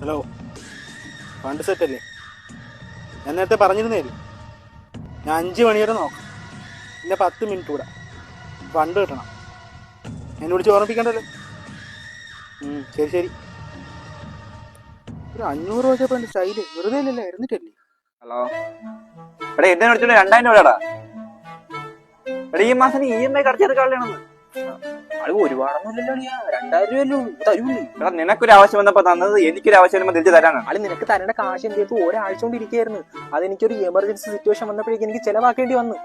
Hello, fund സെറ്റല്ലേ? ഞാൻ നേരത്തെ പറഞ്ഞിരുന്നേ, ഞാൻ 5 മണി വരെ നോക്കാം. പിന്നെ 10 മിനിറ്റ് കൂടെ ഫണ്ട് കിട്ടണം. എന്നെ വിളിച്ച് ഓർമ്മിപ്പിക്കണ്ടല്ലോ. ശരി ശരി. ഒരു 500 രൂപ വെച്ചപ്പോൾ എൻ്റെ സ്റ്റൈല് വെറുതെ അല്ലല്ലേ, ഇരുന്നിട്ടല്ലേ? ഹലോ എടാ, എന്നെ വിളിച്ചോണ്ട് 2000 രൂപടാ. എടാ, ഈ മാസം EMI കടച്ചെടുക്കാനുള്ളതാണെന്ന്. അത് ഒരുപാടൊന്നുമില്ലല്ലോ, 2000 രൂപയല്ലോ തരൂല്ലേ? എടാ, നിനക്കൊരു ആവശ്യം വന്നപ്പോ തന്നത്, എനിക്കൊരു ആവശ്യം വരുമ്പോ തിരിച്ചു തരാനാണ്. അത് നിനക്ക് തരേണ്ട കാശ് എന്ത് ചെയ്തു? ഒരാഴ്ച കൊണ്ട് ഇരിക്കുകയായിരുന്നു. അതെനിക്കൊരു എമർജൻസി സിറ്റുവേഷൻ വന്നപ്പോഴേക്കും എനിക്ക് ചെലവാക്കേണ്ടി വന്നു.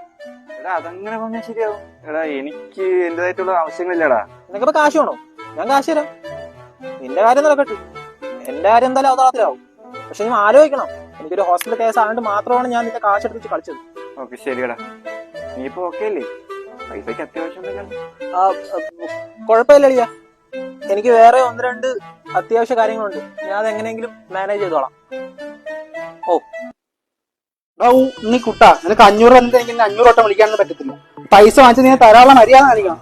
എടാ, അതങ്ങനെ പറഞ്ഞാൽ ശരിയാവും. എടാ, എനിക്ക് എന്റേതായിട്ടുള്ള ആവശ്യങ്ങളില്ലടാ. നിനക്കിപ്പോ കാശ് വേണോ? ഞാൻ കാശ് തരാം. നിന്റെ കാര്യം നടക്കട്ടെ, എന്റെ കാര്യം എന്തായാലും അവതാളത്തിലാവും. പക്ഷെ നീ ആലോചിക്കണം, എനിക്കൊരു ഹോസ്പിറ്റൽ കേസ് ആയതുകൊണ്ട് മാത്രമാണ് ഞാൻ നിന്റെ കാശ് എടുത്ത് വെച്ച് കളിച്ചത്. ഓക്കെ, ശരിയടാ. നീ ഇപ്പൊ ഓക്കെ അല്ലേ? പൈസക്ക് അത്യാവശ്യം കുഴപ്പമില്ല അളിയാ, എനിക്ക് വേറെ 1-2 അത്യാവശ്യ കാര്യങ്ങളുണ്ട്. ഞാൻ അതെങ്ങനെയെങ്കിലും മാനേജ് ചെയ്തോളാം. നീ കുട്ടാ, നിനക്ക് 500 തന്നിട്ട് എനിക്ക് 500 വട്ടം വിളിക്കാനൊന്നും പറ്റത്തില്ല. പൈസ വാങ്ങിച്ച് നീ തരാനുള്ള മര്യാദ കാണിക്കണം.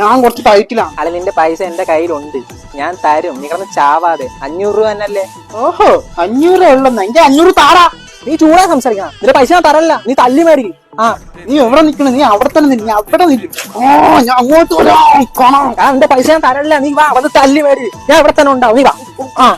ഞാൻ കുറച്ച് ടൈറ്റിലാണ്. അല്ല, നിന്റെ പൈസ എന്റെ കയ്യിലുണ്ട്, ഞാൻ തരും. നീ കിടന്ന് ചാവാതെ. 500 രൂപ തന്നെയല്ലേ? ഓഹോ, 500 ഉള്ളെന്ന്. എന്റെ 500 താടാ. നീ ചൂടാ സംസാരിക്കണം. നിന്റെ പൈസ ഞാൻ തരല്ല, നീ തല്ലി മേടിക്കും. നീ എവിടെ നിൽക്കണം? നീ അവിടെ തന്നെ നിൽക്കും, അവിടെ നിൽക്കും. ഞാൻ അങ്ങോട്ട് വരാം. എന്റെ പൈസ ഞാൻ തരല്ല, നീ വാ, വന്ന് തല്ലി മേടി. ഞാൻ ഇവിടെ തന്നെ ഉണ്ടാവും, നീ വാ.